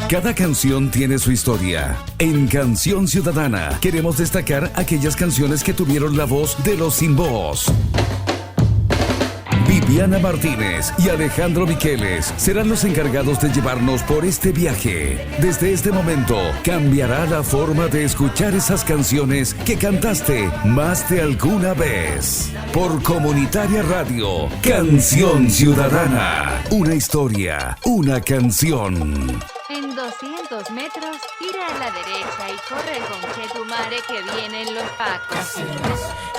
Cada canción tiene su historia. En Canción Ciudadana queremos destacar aquellas canciones que tuvieron la voz de los sin voz. Viviana Martínez y Alejandro Miqueles serán los encargados de llevarnos por este viaje. Desde este momento cambiará la forma de escuchar esas canciones que cantaste más de alguna vez. Por Comunitaria Radio, Canción Ciudadana. Una historia, una canción. En 200 metros, gira a la derecha y corre con Chetumare que vienen los pacos.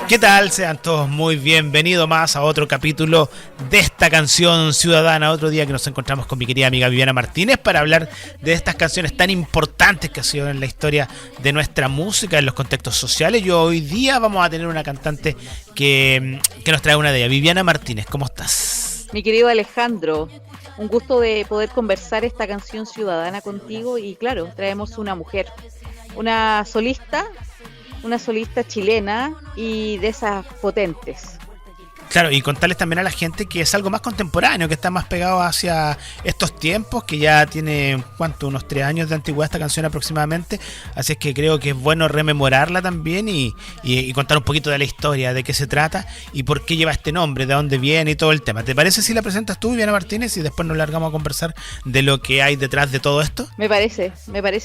¿Qué tal? Sean todos muy bienvenidos más a otro capítulo de esta Canción Ciudadana. Otro día que nos encontramos con mi querida amiga Viviana Martínez para hablar de estas canciones tan importantes que ha sido en la historia de nuestra música, en los contextos sociales. Y hoy día vamos a tener una cantante que nos trae una de ellas. Viviana Martínez, ¿cómo estás? Mi querido Alejandro, un gusto de poder conversar esta Canción Ciudadana contigo y claro, traemos una mujer, una solista chilena y de esas potentes. Claro, y contarles también a la gente que es algo más contemporáneo, que está más pegado hacia estos tiempos, que ya tiene, unos 3 años de antigüedad esta canción aproximadamente, así es que creo que es bueno rememorarla también y contar un poquito de la historia, de qué se trata y por qué lleva este nombre, de dónde viene y todo el tema. ¿Te parece si la presentas tú, Viviana Martínez, y después nos largamos a conversar de lo que hay detrás de todo esto? Me parece,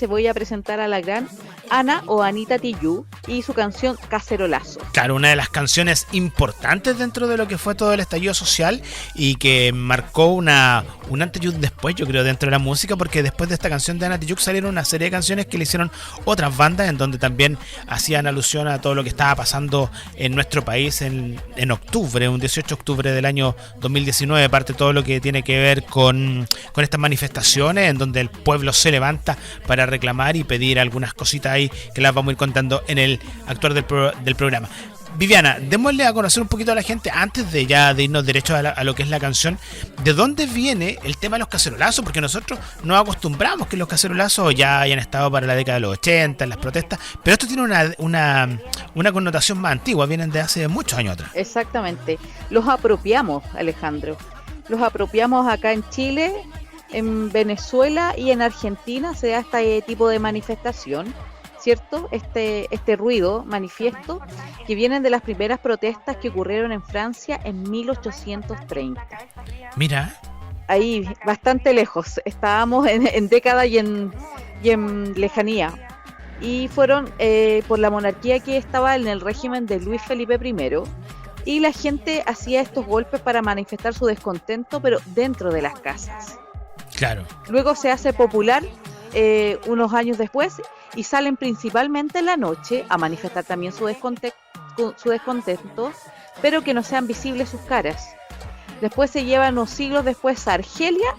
voy a presentar a la gran Ana o Anita Tijoux y su canción Cacerolazo. Claro, una de las canciones importantes dentro de lo que fue todo el estallido social y que marcó un antes y un después, yo creo, dentro de la música, porque después de esta canción de Ana Tijoux salieron una serie de canciones que le hicieron otras bandas en donde también hacían alusión a todo lo que estaba pasando en nuestro país en octubre, un 18 de octubre del año 2019, parte de todo lo que tiene que ver con estas manifestaciones en donde el pueblo se levanta para reclamar y pedir algunas cositas ahí que las vamos a ir contando en el actuar del programa. Viviana, démosle a conocer un poquito a la gente, antes de irnos derecho a lo que es la canción, ¿de dónde viene el tema de los cacerolazos? Porque nosotros nos acostumbramos que los cacerolazos ya hayan estado para la década de los 80, en las protestas, pero esto tiene una connotación más antigua, vienen de hace muchos años atrás. Exactamente, los apropiamos, Alejandro, los apropiamos acá en Chile, en Venezuela y en Argentina se da este tipo de manifestación, ¿cierto? Este ruido manifiesto que vienen de las primeras protestas que ocurrieron en Francia en 1830. Mira. Ahí, bastante lejos. Estábamos en década y en lejanía. Y fueron por la monarquía que estaba en el régimen de Luis Felipe I. Y la gente hacía estos golpes para manifestar su descontento, pero dentro de las casas. Claro. Luego se hace popular unos años después y salen principalmente en la noche a manifestar también su descontento, pero que no sean visibles sus caras. Después se llevan unos siglos después a Argelia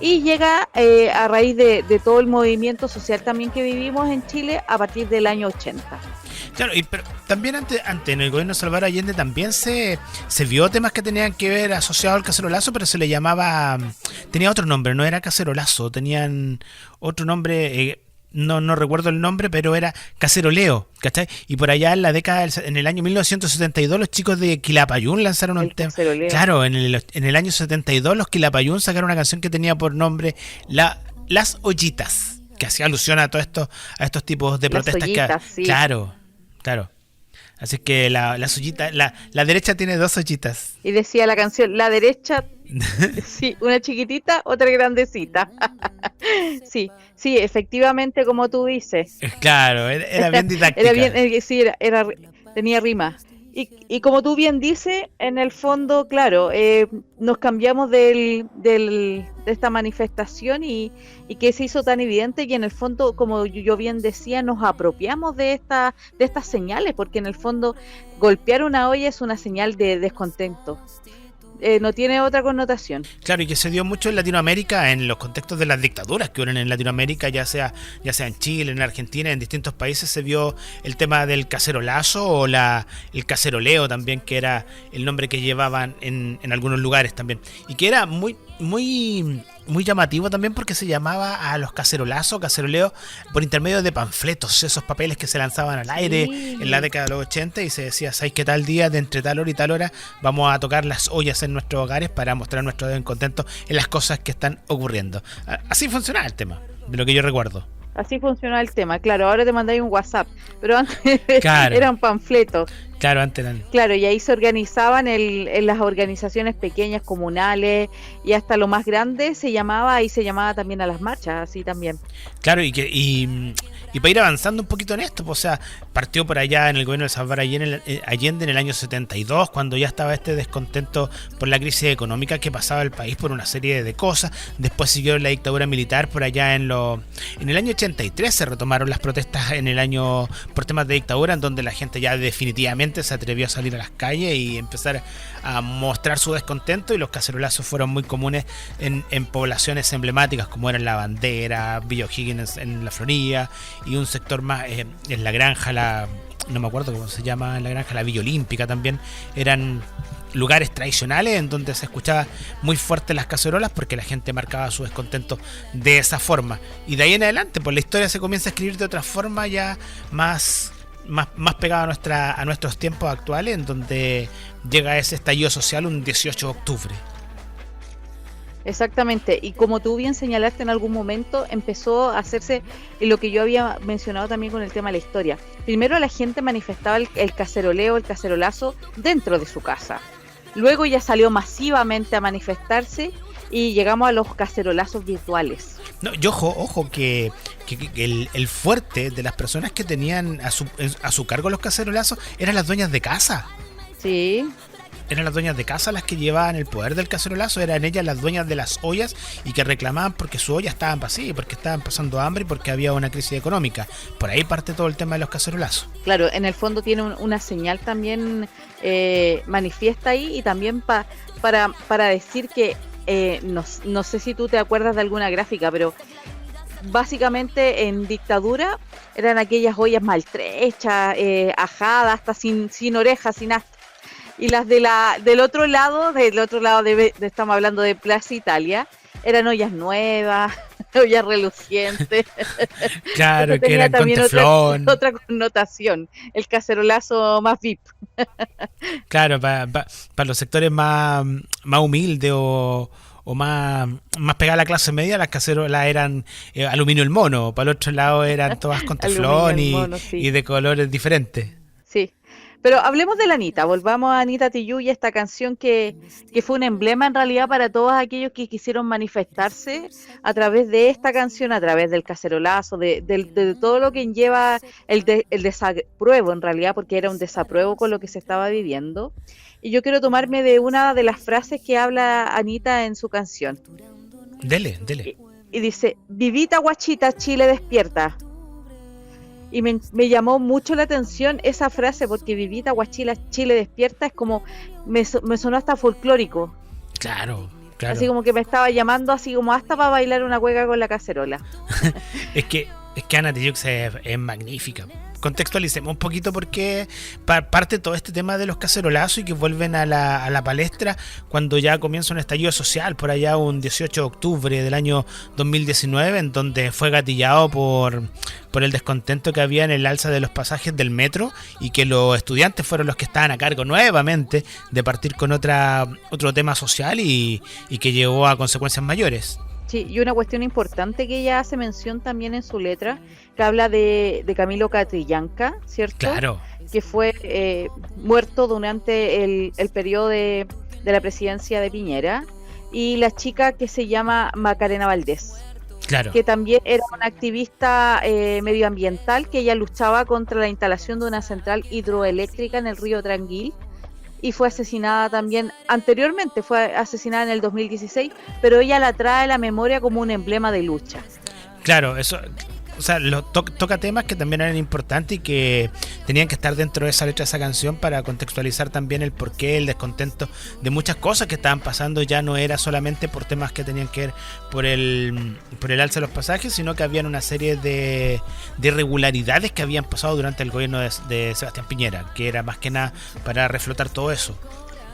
y llega a raíz de todo el movimiento social también que vivimos en Chile a partir del año 80. Claro, pero también antes en el gobierno de Salvador Allende también se vio temas que tenían que ver asociados al cacerolazo, pero se le llamaba, tenía otro nombre, no era cacerolazo, tenían otro nombre, no recuerdo el nombre, pero era caceroleo, ¿cachai? Y por allá en el año 1972 los chicos de Quilapayún lanzaron un tema. Claro, en el año 72 los Quilapayún sacaron una canción que tenía por nombre Las Ollitas, que hacía alusión a estos tipos de protestas. Ollitas, sí. Claro. Así que la ollita, la derecha tiene 2 ollitas. Y decía la canción, la derecha, sí, una chiquitita, otra grandecita. Sí, efectivamente, como tú dices. Claro, era bien didáctica. Tenía rima. Y como tú bien dices, en el fondo, claro, nos cambiamos de esta manifestación y que se hizo tan evidente y en el fondo, como yo bien decía, nos apropiamos de estas señales, porque en el fondo golpear una olla es una señal de descontento. No tiene otra connotación. Claro, y que se dio mucho en Latinoamérica, en los contextos de las dictaduras que hubo en Latinoamérica, ya sea en Chile, en Argentina, en distintos países, se vio el tema del cacerolazo o el caceroleo también, que era el nombre que llevaban en algunos lugares también. Y que era muy llamativo también porque se llamaba a los cacerolazos, caceroleo, por intermedio de panfletos, esos papeles que se lanzaban al aire en la década de los 80 y se decía, ¿sabes qué tal día de entre tal hora y tal hora vamos a tocar las ollas en nuestros hogares para mostrar nuestro descontento en las cosas que están ocurriendo? Así funcionaba el tema. de lo que yo recuerdo. Así funcionaba el tema, claro, ahora te mandáis un WhatsApp, pero antes Claro. eran panfletos. Claro, antes eran... Claro, y ahí se organizaban en las organizaciones pequeñas, comunales, y hasta lo más grande se llamaba también a las marchas, así también. Claro, y para ir avanzando un poquito en esto, pues, o sea, partió por allá en el gobierno de Salvador Allende en el año 72, cuando ya estaba este descontento por la crisis económica que pasaba el país por una serie de cosas. Después siguió la dictadura militar por allá en el año 83 se retomaron las protestas por temas de dictadura, en donde la gente ya definitivamente se atrevió a salir a las calles y empezar a mostrar su descontento, y los cacerolazos fueron muy comunes en poblaciones emblemáticas como eran La Bandera, Villa O'Higgins en la Florida, y un sector más en la granja, no me acuerdo cómo se llama, en la granja, la Villa Olímpica también, eran lugares tradicionales en donde se escuchaba muy fuerte las cacerolas porque la gente marcaba su descontento de esa forma. Y de ahí en adelante, pues la historia se comienza a escribir de otra forma, ya más pegada a nuestros tiempos actuales, en donde llega ese estallido social un 18 de octubre. Exactamente, y como tú bien señalaste en algún momento, empezó a hacerse lo que yo había mencionado también con el tema de la historia. Primero la gente manifestaba el caceroleo, el cacerolazo dentro de su casa. Luego ya salió masivamente a manifestarse y llegamos a los cacerolazos virtuales. No, y ojo que el fuerte de las personas que tenían a su cargo los cacerolazos eran las dueñas de casa. Sí. Eran las dueñas de casa las que llevaban el poder del cacerolazo, eran ellas las dueñas de las ollas y que reclamaban porque sus ollas estaban vacías, porque estaban pasando hambre y porque había una crisis económica. Por ahí parte todo el tema de los cacerolazos. Claro, en el fondo tiene una señal también manifiesta ahí, y también para decir que no sé si tú te acuerdas de alguna gráfica, pero básicamente en dictadura eran aquellas ollas maltrechas, ajadas, hasta sin orejas, sin asta. Y las del otro lado estamos hablando de Plaza Italia, eran ollas nuevas, ollas relucientes. Claro, que tenía eran con también teflón. otra connotación, el cacerolazo más VIP. Claro, para los sectores más humildes o más pegada a la clase media, las cacerolas eran aluminio el mono, para el otro lado eran todas con teflón sí. y de colores diferentes. Sí, pero hablemos de la Anita, volvamos a Anita Tijoux y esta canción que fue un emblema en realidad para todos aquellos que quisieron manifestarse a través de esta canción, a través del cacerolazo, de todo lo que lleva el desapruebo en realidad, porque era un desapruebo con lo que se estaba viviendo. Y yo quiero tomarme de una de las frases que habla Anita en su canción. Dele. Y dice: vivita guachita, Chile despierta. Y me llamó mucho la atención esa frase, porque vivita guachila, Chile despierta, es como, me sonó hasta folclórico. Claro. Así como que me estaba llamando, así como hasta para bailar una cueca con la cacerola. Es que Ana Tijoux es magnífica. Contextualicemos un poquito porque parte todo este tema de los cacerolazos y que vuelven a la palestra cuando ya comienza un estallido social por allá un 18 de octubre del año 2019, en donde fue gatillado por el descontento que había en el alza de los pasajes del metro, y que los estudiantes fueron los que estaban a cargo nuevamente de partir con otro tema social y que llevó a consecuencias mayores. Sí, y una cuestión importante que ella hace mención también en su letra, que habla de Camilo Catrillanca, ¿cierto? Claro. Que fue muerto durante el periodo de la presidencia de Piñera, y la chica que se llama Macarena Valdés. Claro. Que también era una activista medioambiental, que ella luchaba contra la instalación de una central hidroeléctrica en el río Tranguil, y fue asesinada también anteriormente, fue asesinada en el 2016, pero ella la trae a la memoria como un emblema de lucha. Claro, eso, o sea, toca temas que también eran importantes y que tenían que estar dentro de esa letra de esa canción para contextualizar también el porqué, el descontento de muchas cosas que estaban pasando. Ya no era solamente por temas que tenían que ver por el alza de los pasajes, sino que habían una serie de irregularidades que habían pasado durante el gobierno de Sebastián Piñera, que era más que nada para reflotar todo eso.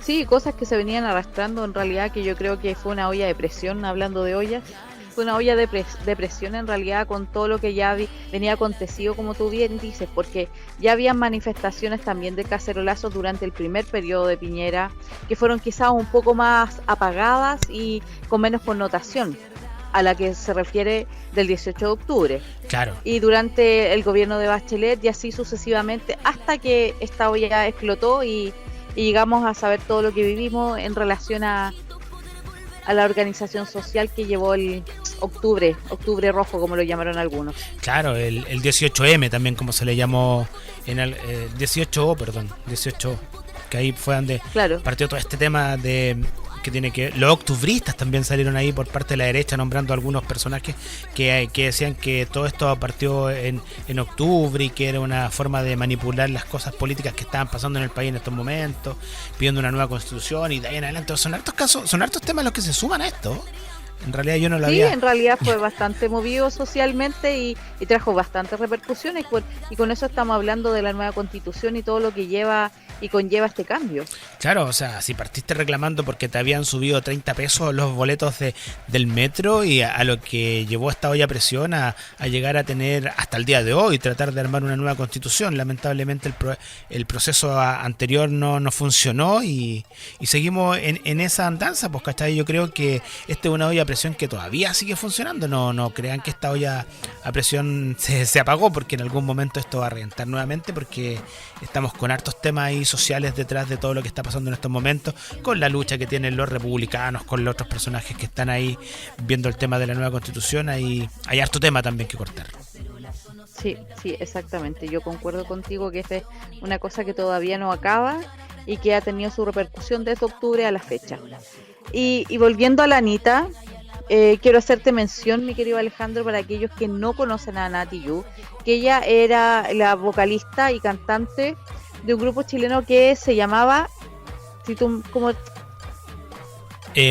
Sí, cosas que se venían arrastrando en realidad, que yo creo que fue una olla de presión, hablando de ollas. Fue una olla de presión en realidad, con todo lo que ya venía acontecido, como tú bien dices, porque ya habían manifestaciones también de cacerolazos durante el primer periodo de Piñera, que fueron quizás un poco más apagadas y con menos connotación. a la que se refiere del 18 de octubre. Claro. Y durante el gobierno de Bachelet y así sucesivamente, hasta que esta olla explotó y llegamos a saber todo lo que vivimos en relación a la organización social que llevó el octubre rojo, como lo llamaron algunos. Claro, el 18M también, como se le llamó, en el 18O, que ahí fue donde Claro. partió todo este tema de que tiene que... Los octubristas también salieron ahí por parte de la derecha, nombrando a algunos personajes que decían que todo esto partió en octubre y que era una forma de manipular las cosas políticas que estaban pasando en el país en estos momentos, pidiendo una nueva constitución y de ahí en adelante. Son hartos temas los que se suman a esto. En realidad yo no lo había... Sí, en realidad fue bastante movido socialmente y trajo bastantes repercusiones y con eso estamos hablando de la nueva constitución y todo lo que lleva y conlleva este cambio. Claro, o sea, si partiste reclamando porque te habían subido 30 pesos los boletos del metro y a lo que llevó esta olla a presión a llegar a tener hasta el día de hoy, tratar de armar una nueva constitución. Lamentablemente el proceso anterior no funcionó y seguimos en esa andanza, pues, ¿cachai? Yo creo que esta es una olla a presión que todavía sigue funcionando. No crean que esta olla a presión se apagó, porque en algún momento esto va a reventar nuevamente, porque estamos con hartos temas ahí sociales detrás de todo lo que está pasando en estos momentos, con la lucha que tienen los republicanos, con los otros personajes que están ahí viendo el tema de la nueva constitución. Hay harto tema también que cortar. Sí, exactamente. Yo concuerdo contigo que esta es una cosa que todavía no acaba y que ha tenido su repercusión desde octubre a la fecha. Y volviendo a la Anita, quiero hacerte mención, mi querido Alejandro, para aquellos que no conocen a Nati Yu, que ella era la vocalista y cantante de un grupo chileno que se llamaba,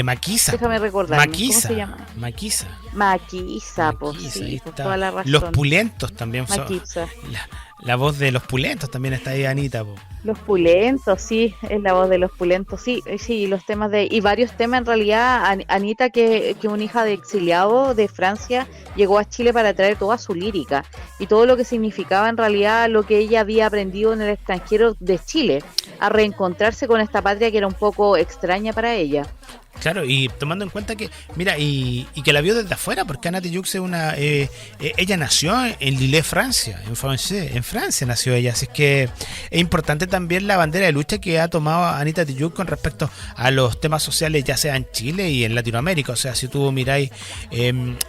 Maquisa. Déjame recordar. ¿Cómo se llama? Maquisa, pues sí, ahí por está. toda la razón. Los Pulentos también son. Maquisa. La voz de Los Pulentos también está ahí, Anita, po. Los Pulentos, sí, es la voz de Los Pulentos, sí, los temas y varios temas en realidad. Anita, que es una hija de exiliado de Francia, llegó a Chile para traer toda su lírica y todo lo que significaba en realidad lo que ella había aprendido en el extranjero de Chile, a reencontrarse con esta patria que era un poco extraña para ella. Claro, y tomando en cuenta que, mira, y que la vio desde afuera, porque Nati Yu ella nació en Lille, Francia, en Francia nació ella, así que es importante también la bandera de lucha que ha tomado Anita Tijoux con respecto a los temas sociales, ya sea en Chile y en Latinoamérica. O sea, si tú miráis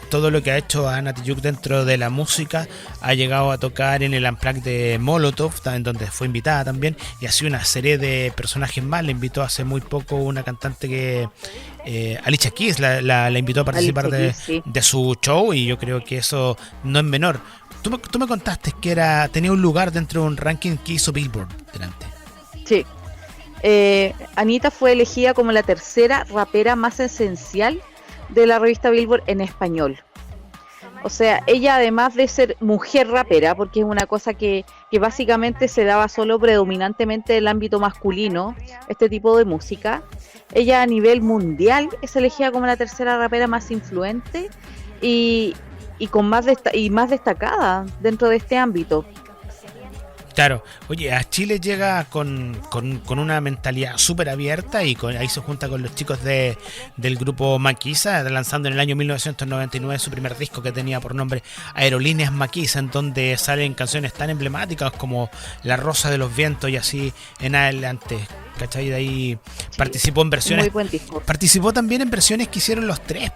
todo lo que ha hecho Anita Tijoux dentro de la música, ha llegado a tocar en el Unplugged de Molotov, en donde fue invitada también, y ha sido una serie de personajes más. Le invitó hace muy poco una cantante que Alicia Keys la invitó a participar de su show, y yo creo que eso no es menor. Tú me contaste que tenía un lugar dentro de un ranking que hizo Billboard delante. Sí. Anita fue elegida como la tercera rapera más esencial de la revista Billboard en español. O sea, ella, además de ser mujer rapera, porque es una cosa que básicamente se daba solo predominantemente en el ámbito masculino, este tipo de música, ella a nivel mundial es elegida como la tercera rapera más influente y más destacada dentro de este ámbito. Claro, oye, a Chile llega con una mentalidad súper abierta, y ahí se junta con los chicos del grupo Maquisa, lanzando en el año 1999 su primer disco, que tenía por nombre Aerolíneas Maquisa, en donde salen canciones tan emblemáticas como La Rosa de los Vientos y así en adelante. ¿Cachai? De ahí participó en versiones. Muy buen disco. Participó también en versiones que hicieron los tres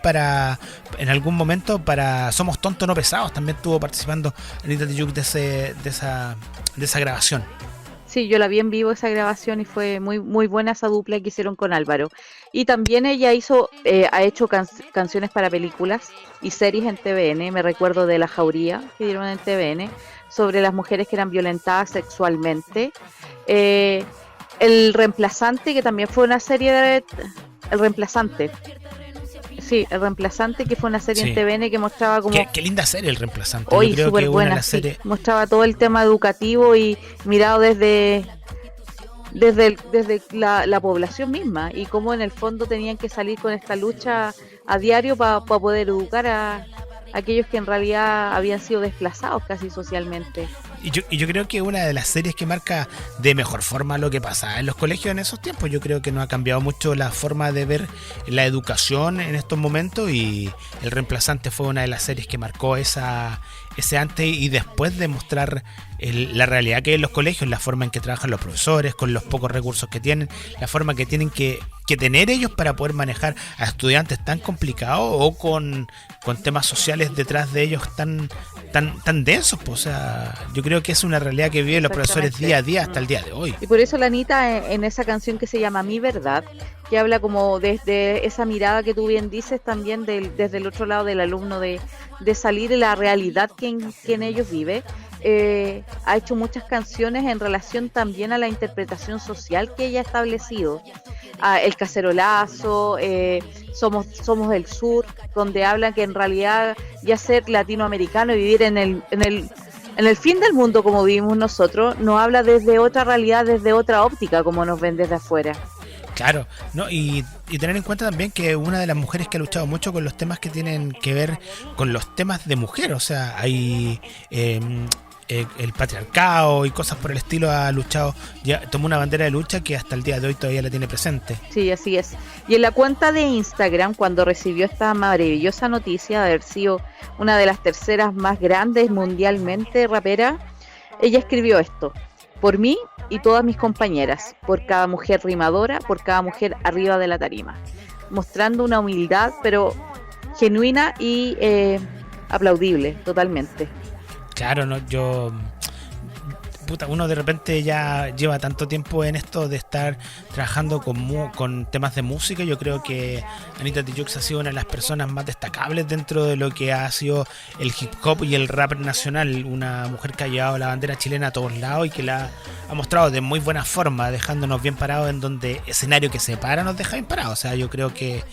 en algún momento para Somos Tontos No Pesados. También estuvo participando Anita Tijoux de esa grabación. Sí, yo la vi en vivo esa grabación y fue muy muy buena esa dupla que hicieron con Álvaro. Y también ella ha hecho canciones para películas y series en TVN. Me recuerdo de La Jauría, que dieron en TVN, sobre las mujeres que eran violentadas sexualmente. El Reemplazante, que también fue una serie El Reemplazante. Sí, El Reemplazante, que fue una serie en TVN que mostraba como... Qué linda serie El Reemplazante. Hoy, yo creo súper que buena, la serie... sí. Mostraba todo el tema educativo y mirado desde la población misma, y cómo en el fondo tenían que salir con esta lucha a diario para poder educar a aquellos que en realidad habían sido desplazados casi socialmente. Y yo creo que una de las series que marca de mejor forma lo que pasaba en los colegios en esos tiempos, yo creo que no ha cambiado mucho la forma de ver la educación en estos momentos, y El Reemplazante fue una de las series que marcó ese antes y después de mostrar la realidad que hay en los colegios, la forma en que trabajan los profesores, con los pocos recursos que tienen, la forma que tienen que tener ellos para poder manejar a estudiantes tan complicados o con temas sociales detrás de ellos tan densos. Pues, o sea, yo creo que es una realidad que viven los profesores día a día hasta el día de hoy. Y por eso la Anita en esa canción que se llama Mi Verdad, que habla como desde esa mirada que tú bien dices también desde el otro lado del alumno, de salir de la realidad que en ellos vive. Ha hecho muchas canciones en relación también a la interpretación social que ella ha establecido. El Cacerolazo, Somos del Sur, donde hablan que en realidad ya ser latinoamericano y vivir en el fin del mundo como vivimos nosotros, no habla desde otra realidad, desde otra óptica como nos ven desde afuera. Claro, ¿no? Y tener en cuenta también que una de las mujeres que ha luchado mucho con los temas que tienen que ver con los temas de mujer, o sea, hay el patriarcado y cosas por el estilo, ha luchado, ya tomó una bandera de lucha que hasta el día de hoy todavía la tiene presente. Sí, así es. Y en la cuenta de Instagram, cuando recibió esta maravillosa noticia de haber sido una de las terceras más grandes mundialmente rapera, ella escribió esto: por mí y todas mis compañeras, por cada mujer rimadora, por cada mujer arriba de la tarima, mostrando una humildad pero genuina y aplaudible totalmente. Claro, no, uno de repente ya lleva tanto tiempo en esto de estar trabajando con temas de música. Yo creo que Anita Tijoux ha sido una de las personas más destacables dentro de lo que ha sido el hip hop y el rap nacional, una mujer que ha llevado la bandera chilena a todos lados y que la ha mostrado de muy buena forma, dejándonos bien parados en donde escenario que se para nos deja bien parados. O sea, yo creo que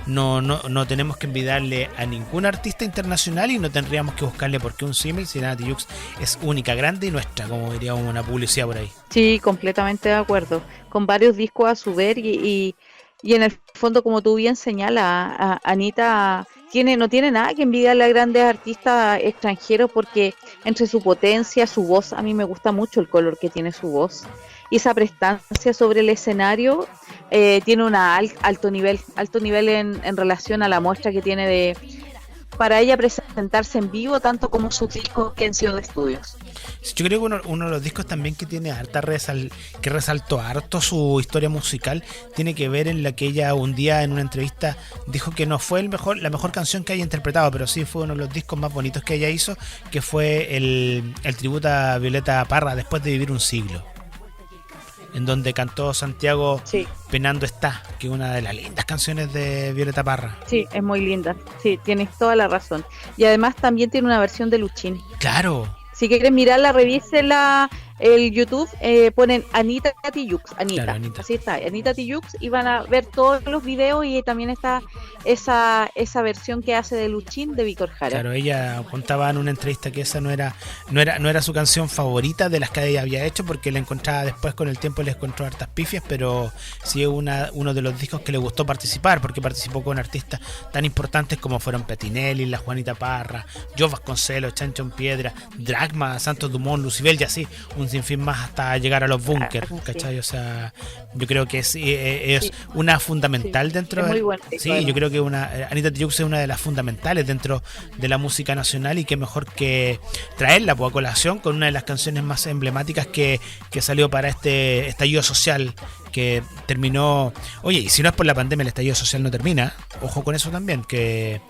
no tenemos que envidiarle a ningún artista internacional y no tendríamos que buscarle por qué un símil si Anita Tijoux es única, grande y nuestra, como diría una publicidad por ahí. Sí, completamente de acuerdo. Con varios discos a su ver y en el fondo, como tú bien señalas, Anita no tiene nada que envidiarle a grandes artistas extranjeros, porque entre su potencia, su voz, a mí me gusta mucho el color que tiene su voz, y esa prestancia sobre el escenario, tiene un alto nivel en relación a la muestra que tiene para ella presentarse en vivo, tanto como sus discos que han sido de estudios. Yo creo que uno de los discos también que tiene que resaltó harto su historia musical, tiene que ver en la que ella un día en una entrevista dijo que no fue la mejor canción que haya interpretado, pero sí fue uno de los discos más bonitos que ella hizo, que fue el tributo a Violeta Parra, Después de vivir un siglo, en donde cantó Santiago, sí, Penando está, que es una de las lindas canciones de Violeta Parra. Sí, es muy linda, sí, tienes toda la razón. Y además también tiene una versión de Luchín. Claro. Si quieren mirarla, revísenla el YouTube, ponen Anita Tijoux, Claro, Anita. Así está, Anita Tijoux, y van a ver todos los videos, y también está esa versión que hace de Luchín de Víctor Jara. Claro, ella contaba en una entrevista que esa no era su canción favorita de las que ella había hecho, porque la encontraba después, con el tiempo le encontró hartas pifias, pero sí es uno de los discos que le gustó participar, porque participó con artistas tan importantes como fueron Petinelli, la Juanita Parra, Jo Vasconcelos, Chancho en Piedra, Dragma, Santos Dumont, Lucibel y así, un sinfín más hasta llegar a los Bunkers, ¿cachai? O sea, yo creo que es una fundamental dentro de... Sí, yo creo que Anita Tijoux es una de las fundamentales dentro de la música nacional, y qué mejor que traerla a colación con una de las canciones más emblemáticas que salió para este estallido social que terminó. Oye, y si no es por la pandemia, el estallido social no termina. Ojo con eso también, que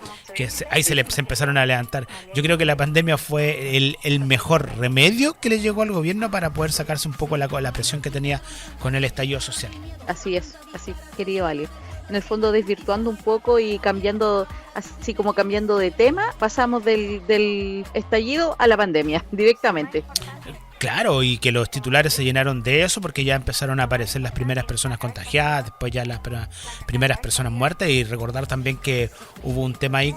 ahí se empezaron a levantar. Yo creo que la pandemia fue el mejor remedio que le llegó al gobierno para poder sacarse un poco la presión que tenía con el estallido social. Así es, así querido Ale. En el fondo, desvirtuando un poco y cambiando de tema, pasamos del estallido a la pandemia directamente. Claro, y que los titulares se llenaron de eso, porque ya empezaron a aparecer las primeras personas contagiadas, después ya las primeras personas muertas, y recordar también que hubo un tema ahí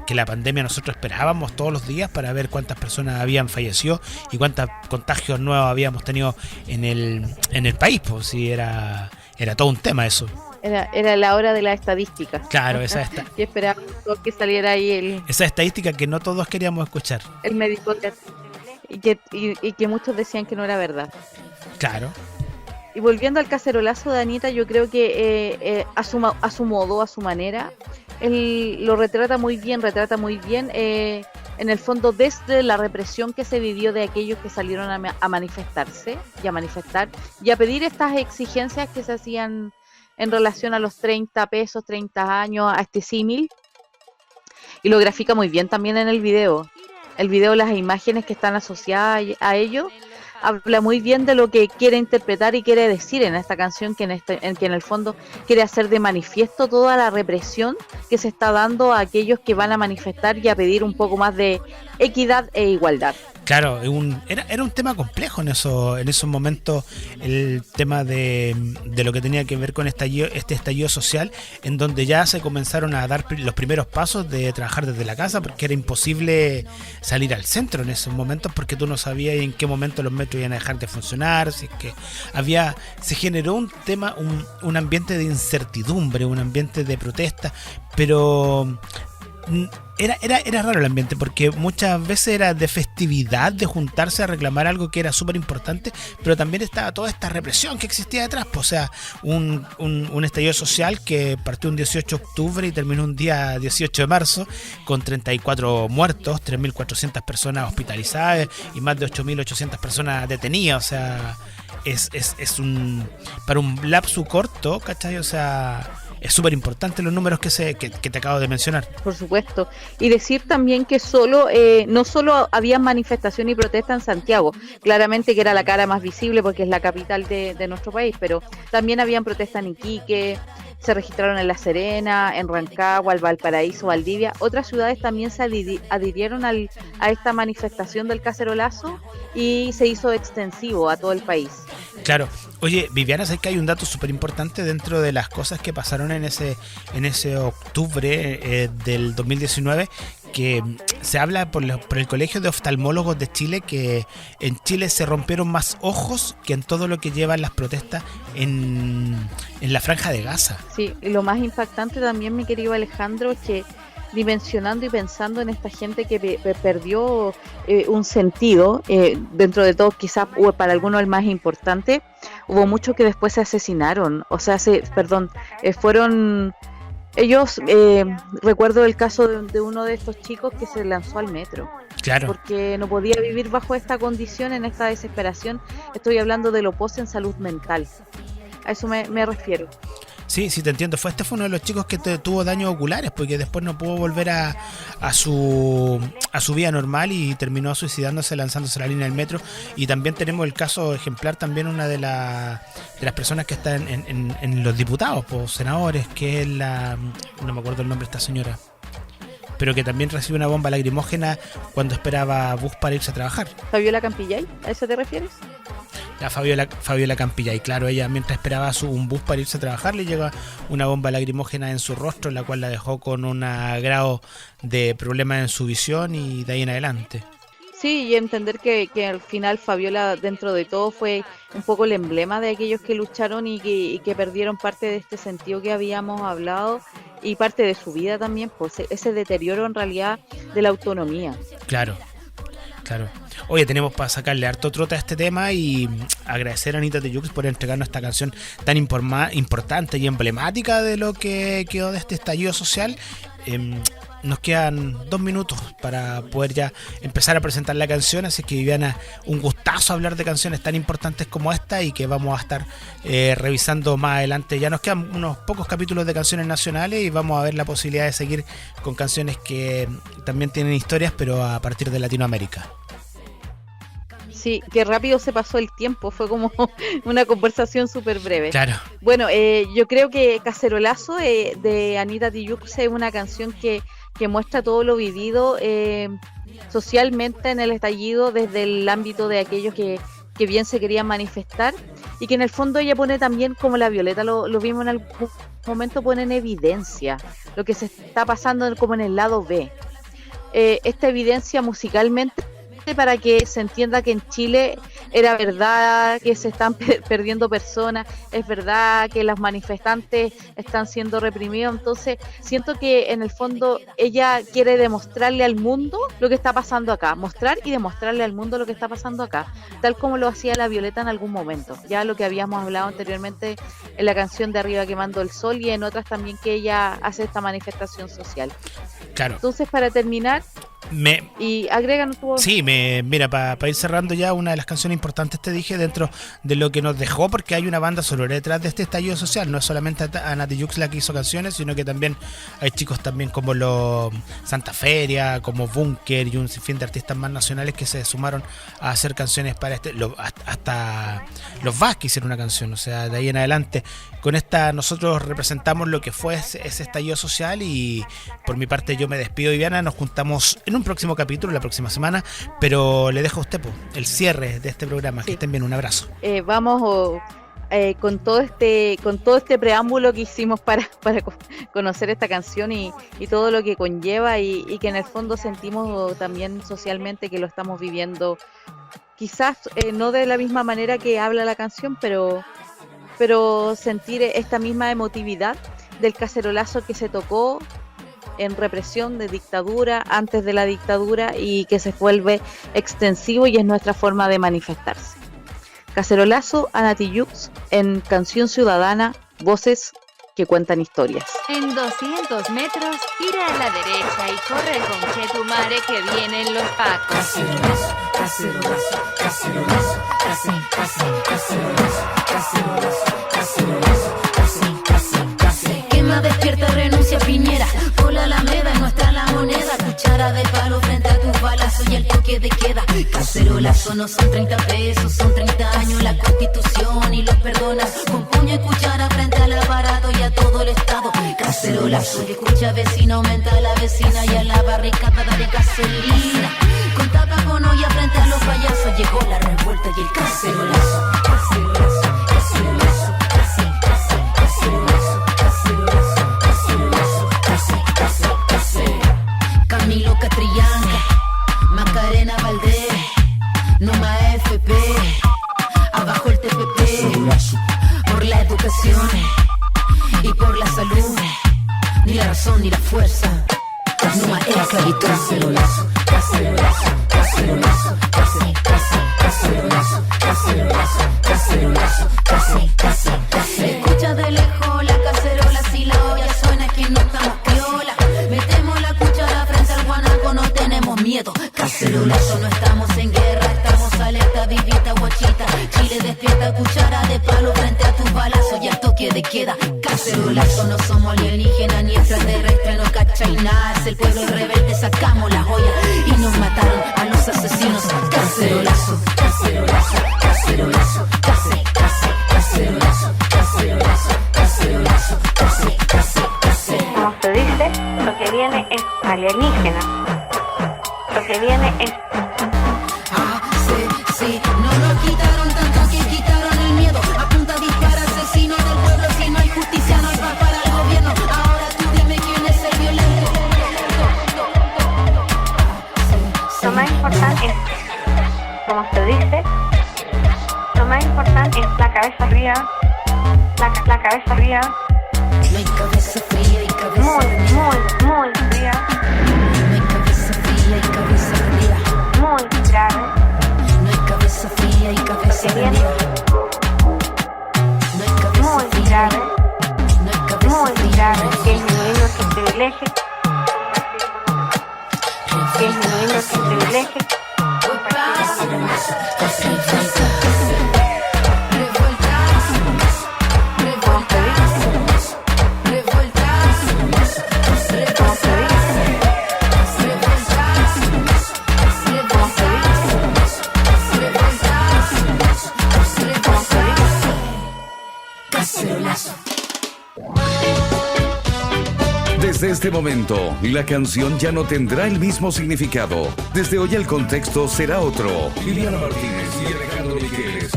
que la pandemia nosotros esperábamos todos los días para ver cuántas personas habían fallecido y cuántos contagios nuevos habíamos tenido en el país, pues sí, era todo un tema eso. Era la hora de la estadística. Claro, y esperábamos que saliera ahí esa estadística que no todos queríamos escuchar. El médico y que muchos decían que no era verdad. Claro. Y volviendo al cacerolazo de Anita, yo creo que a su modo, a su manera, él lo retrata muy bien, en el fondo desde la represión que se vivió de aquellos que salieron a manifestarse y a manifestar y a pedir estas exigencias que se hacían en relación a los 30 pesos, 30 años, a este símil. Y lo grafica muy bien también en el video. El video, las imágenes que están asociadas a ello, habla muy bien de lo que quiere interpretar y quiere decir en esta canción, que en el fondo quiere hacer de manifiesto toda la represión que se está dando a aquellos que van a manifestar y a pedir un poco más de equidad e igualdad. Claro, era un tema complejo en esos momentos, el tema de lo que tenía que ver con este estallido social, en donde ya se comenzaron a dar los primeros pasos de trabajar desde la casa, porque era imposible salir al centro en esos momentos, porque tú no sabías en qué momento los metros iban a dejar de funcionar, si es que se generó un ambiente de incertidumbre, un ambiente de protesta, pero era raro el ambiente, porque muchas veces era de festividad, de juntarse a reclamar algo que era súper importante, pero también estaba toda esta represión que existía detrás, pues, o sea, un estallido social que partió un 18 de octubre y terminó un día 18 de marzo con 34 muertos, 3.400 personas hospitalizadas y más de 8.800 personas detenidas, o sea, para un lapso corto, ¿cachai? O sea, es súper importante los números que te acabo de mencionar. Por supuesto. Y decir también que no solo había manifestación y protesta en Santiago, claramente que era la cara más visible porque es la capital de nuestro país, pero también habían protestas en Iquique, se registraron en La Serena, en Rancagua, Valparaíso, Valdivia. Otras ciudades también se adhirieron a esta manifestación del cacerolazo y se hizo extensivo a todo el país. Claro. Oye, Viviana, sé que hay un dato súper importante dentro de las cosas que pasaron en ese octubre del 2019, que se habla por el Colegio de Oftalmólogos de Chile, que en Chile se rompieron más ojos que en todo lo que llevan las protestas en la Franja de Gaza. Sí, y lo más impactante también, mi querido Alejandro, es que dimensionando y pensando en esta gente que perdió un sentido, dentro de todo quizás para algunos el más importante, hubo muchos que después se asesinaron, o sea, fueron ellos, recuerdo el caso de uno de estos chicos que se lanzó al metro. Claro. Porque no podía vivir bajo esta condición, en esta desesperación. Estoy hablando de lo en salud mental. A eso me refiero. Sí, te entiendo. Fue uno de los chicos que tuvo daños oculares, porque después no pudo volver a su vida normal y terminó suicidándose, lanzándose a la línea del metro. Y también tenemos el caso ejemplar, también una de las personas que está en los diputados, pues, senadores, que es no me acuerdo el nombre de esta señora, pero que también recibe una bomba lacrimógena cuando esperaba bus para irse a trabajar. ¿Fabiola Campillay? ¿A eso te refieres? La Fabiola Campillay, claro, ella mientras esperaba un bus para irse a trabajar le llega una bomba lacrimógena en su rostro, la cual la dejó con un grado de problema en su visión y de ahí en adelante. Sí, y entender que al final Fabiola, dentro de todo, fue un poco el emblema de aquellos que lucharon y que perdieron parte de este sentido que habíamos hablado y parte de su vida también, pues ese deterioro en realidad de la autonomía. Claro. Oye, tenemos para sacarle harto trote a este tema y agradecer a Anita Tijoux por entregarnos esta canción tan importante y emblemática de lo que quedó de este estallido social. Nos quedan 2 minutos para poder ya empezar a presentar la canción, así que Viviana, un gustazo hablar de canciones tan importantes como esta y que vamos a estar revisando más adelante. Ya nos quedan unos pocos capítulos de canciones nacionales y vamos a ver la posibilidad de seguir con canciones que también tienen historias, pero a partir de Latinoamérica. Sí, que rápido se pasó el tiempo, fue como una conversación súper breve. Claro. Bueno, yo creo que Cacerolazo de Anita Tijoux es una canción que muestra todo lo vivido socialmente en el estallido desde el ámbito de aquellos que bien se querían manifestar y que en el fondo ella pone también, como la Violeta lo vimos en algún momento, pone en evidencia lo que se está pasando como en el lado B. Esta evidencia musicalmente para que se entienda que en Chile era verdad que se están perdiendo personas, es verdad que los manifestantes están siendo reprimidos. Entonces siento que en el fondo ella quiere demostrarle al mundo lo que está pasando acá, mostrar y demostrarle al mundo lo que está pasando acá, tal como lo hacía la Violeta en algún momento, ya lo que habíamos hablado anteriormente en la canción de Arriba Quemando el Sol y en otras también que ella hace esta manifestación social. Claro. Entonces, para terminar, y agregan tu... Sí, mira, para ir cerrando ya, una de las canciones importantes te dije dentro de lo que nos dejó, porque hay una banda sonora detrás de este estallido social. No es solamente a Nati Jux la que hizo canciones, sino que también hay chicos también como los Santa Feria, como Bunker y un sinfín de artistas más nacionales que se sumaron a hacer canciones para hasta los Vázquez hicieron una canción. O sea, de ahí en adelante, con esta nosotros representamos lo que fue ese estallido social, y por mi parte yo me despido, Viviana. Nos juntamos en un próximo capítulo, la próxima semana, pero le dejo a usted el cierre de este programa. Sí. Que estén bien, un abrazo. Vamos con todo este preámbulo que hicimos para conocer esta canción y todo lo que conlleva y que en el fondo sentimos también socialmente que lo estamos viviendo, quizás no de la misma manera que habla la canción, pero sentir esta misma emotividad del cacerolazo que se tocó en represión de dictadura, antes de la dictadura, y que se vuelve extensivo y es nuestra forma de manifestarse. Cacerolazo a Nati Jux en Canción Ciudadana, voces que cuentan historias. En 200 metros, gira a la derecha y corre con Chetumare que vienen los pacos. Cacerolazo, cacerolazo, cacerolazo, cacerolazo, cacerolazo, cacerolazo. Quema, despierta, renuncia, Piñera. Por la Alameda, nuestra la moneda. Cuchara de palo frente a tus balazos y el toque de queda. Cacerolazo no son 30 pesos, son 30 años la Constitución y los perdonas. Con puño y cuchara frente al aparato y a todo el Estado. Cacerolazo, que escucha vecino, aumenta a la vecina y a la barricada de gasolina. Con tapa con olla frente a los payasos llegó la revuelta y el cacerolazo. Cacerolazo, cacerolazo, cacerolazo, cacerolazo, cacerolazo, cacerolazo. Camilo Catrillán, Macarena Valdés, Noma FP, abajo el TPP, por la educación y por la salud, ni la razón ni la fuerza, Noma esclavitud. Cacerolazo, cacerolazo, cacerolazo, cacerolazo, cacerolazo, cacerolazo, cacerolazo. Escucha de lejos la cacerola, si la olla suena es que no estamos piola. Metemos la cuchara frente al guanaco, no tenemos miedo. Cacerolazo, no estamos en guerra, estamos alerta, vivita, guachita. Chile despierta, cuchara de palo frente a tus balazos y al toque de queda. Cacerolazo, no somos alienígenas ni extraterrestres, no cachai nada. Es el pueblo rebelde, sacamos la joya y nos mataron a los asesinos. Cacerolazo, cacerolazo, cacerolazo, cacerolazo, cacerolazo, cacerolazo, cacerolazo. Como se dice, lo que viene es alienígena. Lo que viene es... Sí, no nos quitaron tanto que quitaron el miedo. Apunta, dispara, asesino del pueblo. Si no hay justicia, no hay paz para el gobierno. Ahora tú dime quién es el violento. Lo más importante es, como se dice, lo más importante es la cabeza fría. La cabeza fría. No hay cabeza fría, hay cabeza muy fría. No hay cabeza fría, hay cabeza fría. Muy grave. No hay cabeza fría, hay cabeza fría. No hay cabeza muy grave. No hay cabeza muy grave. Que disminuir nuestros privilegios. Que disminuir nuestros privilegios. Desde este momento, la canción ya no tendrá el mismo significado. Desde hoy el contexto será otro. Liliana Martínez y Alejandro Miqueles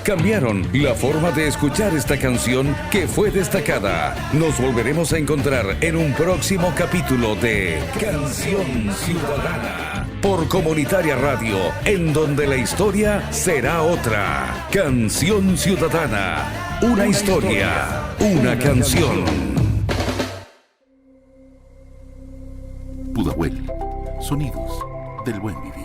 cambiaron la forma de escuchar esta canción que fue destacada. Nos volveremos a encontrar en un próximo capítulo de Canción Ciudadana. por Comunitaria Radio, en donde la historia será otra. Canción Ciudadana, una historia, una canción. Pudahuel, sonidos del buen vivir.